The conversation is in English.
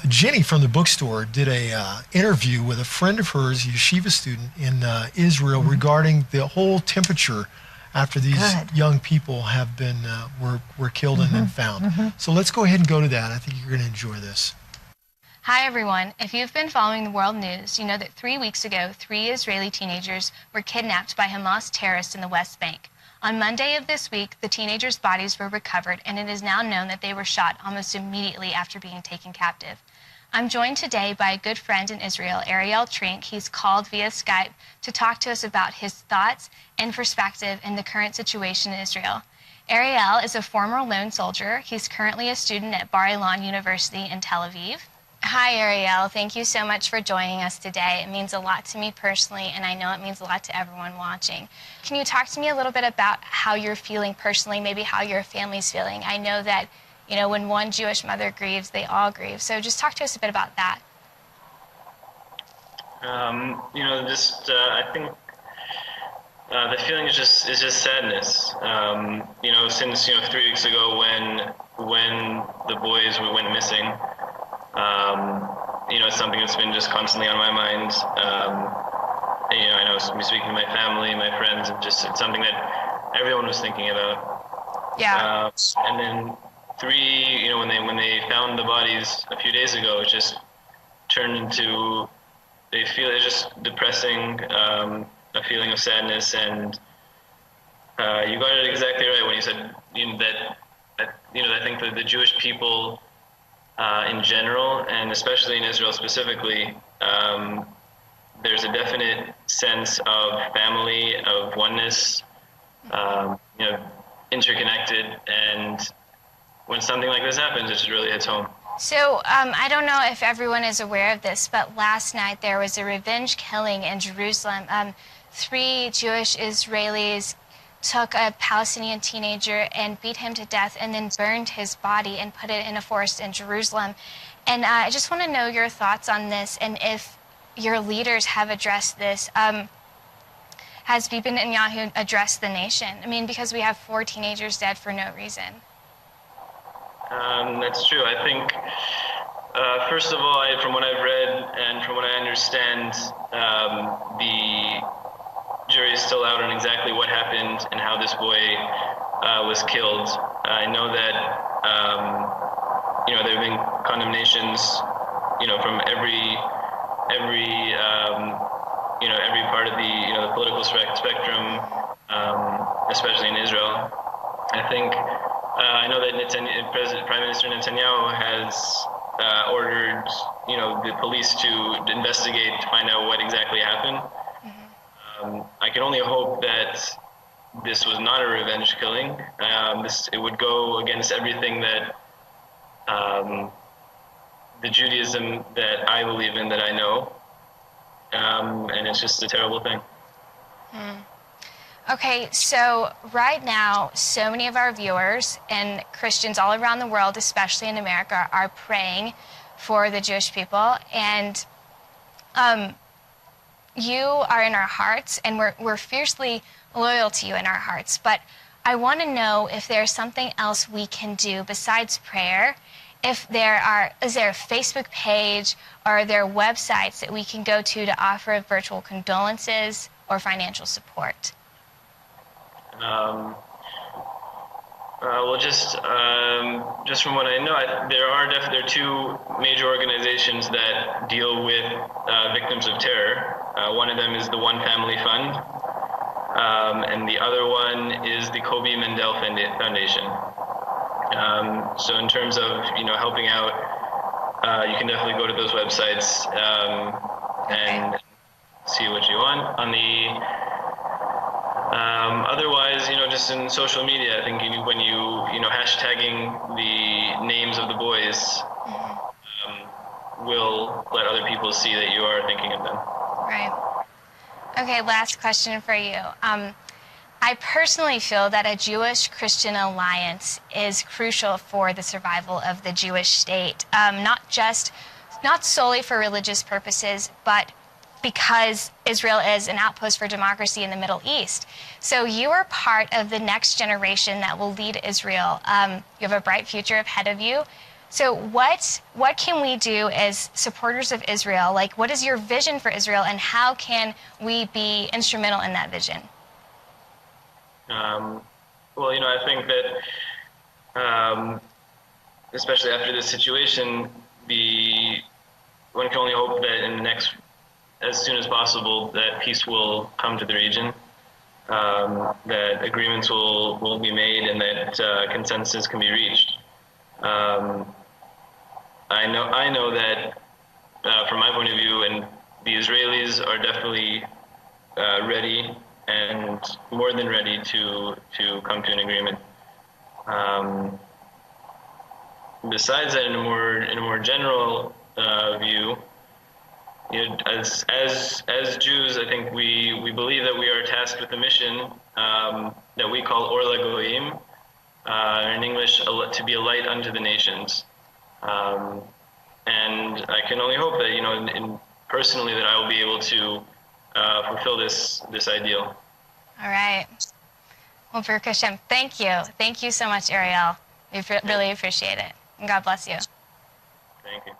Jenny from the bookstore did a interview with a friend of hers, a Yeshiva student in Israel, regarding the whole temperature after these young people have been were killed and then found. So let's go ahead and go to that. I think you're going to enjoy this. Hi everyone. If you've been following the world news, you know that 3 weeks ago, 3 Israeli teenagers were kidnapped by Hamas terrorists in the West Bank. On Monday of this week, the teenagers' bodies were recovered, and it is now known that they were shot almost immediately after being taken captive. I'm joined today by a good friend in Israel, Ariel Trink. He's called via Skype to talk to us about his thoughts and perspective in the current situation in Israel. Ariel is a former lone soldier. He's currently a student at Bar Ilan University in Tel Aviv. Hi, Ariel. Thank you so much for joining us today. It means a lot to me personally, and I know it means a lot to everyone watching. Can you talk to me a little bit about how you're feeling personally, maybe how your family's feeling? I know that, you know, when one Jewish mother grieves, they all grieve. So just talk to us a bit about that. I think the feeling is just sadness. Since 3 weeks ago when the boys went missing. It's something that's been just constantly on my mind. I know speaking to my family, my friends, and it's something that everyone was thinking about. Yeah. And then when they found the bodies a few days ago, it just turned into, it's just depressing, a feeling of sadness. And you got it exactly right when you said I think that the Jewish people, in general, and especially in Israel specifically, there's a definite sense of family, of oneness, interconnected, and when something like this happens, it just really hits home. So I don't know if everyone is aware of this, but last night there was a revenge killing in Jerusalem. 3 Jewish Israelis took a Palestinian teenager and beat him to death and then burned his body and put it in a forest in Jerusalem. And I just want to know your thoughts on this and if your leaders have addressed this. Has Bibi Netanyahu addressed the nation? I mean, because we have 4 teenagers dead for no reason. That's true. I think, first of all, from what I've read and from what I understand, the jury is still out on exactly what happened and how this boy was killed. I know that there have been condemnations, from every part of the political spectrum, especially in Israel. I think I know that Prime Minister Netanyahu has ordered the police to investigate to find out what exactly happened. I can only hope that this was not a revenge killing. It would go against everything that the Judaism that I believe in, that I know, and it's just a terrible thing. Okay, so right now, so many of our viewers and Christians all around the world, especially in America, are praying for the Jewish people, and you are in our hearts, and we're fiercely loyal to you in our hearts. But I want to know if there's something else we can do besides prayer. Is there a Facebook page or are there websites that we can go to offer virtual condolences or financial support? Just from what I know, there are 2 major organizations that deal with victims of terror. One of them is the One Family Fund, and the other one is the Kobe Mendel Foundation. So in terms of helping out, you can definitely go to those websites and see what you want. On the otherwise, just in social media, I think when you hashtagging the names of the boys will let other people see that you are thinking of them. Right. Okay, last question for you. I personally feel that a Jewish-Christian alliance is crucial for the survival of the Jewish state, not solely for religious purposes, but because Israel is an outpost for democracy in the Middle East. So you are part of the next generation that will lead Israel. You have a bright future ahead of you. So what can we do as supporters of Israel? Like, what is your vision for Israel, and how can we be instrumental in that vision? Well, I think that especially after this situation, one can only hope that as soon as possible, that peace will come to the region, that agreements will be made, and that consensus can be reached. I know that from my point of view, and the Israelis are definitely ready and more than ready to come to an agreement. Besides that, in a more general view, as Jews, I think we believe that we are tasked with a mission that we call Or LaGoyim, in English, to be a light unto the nations. And I can only hope that personally that I will be able to fulfill this ideal. All right. Well, Baruch Hashem, thank you. Thank you so much, Ariel. We really appreciate it. And God bless you. Thank you.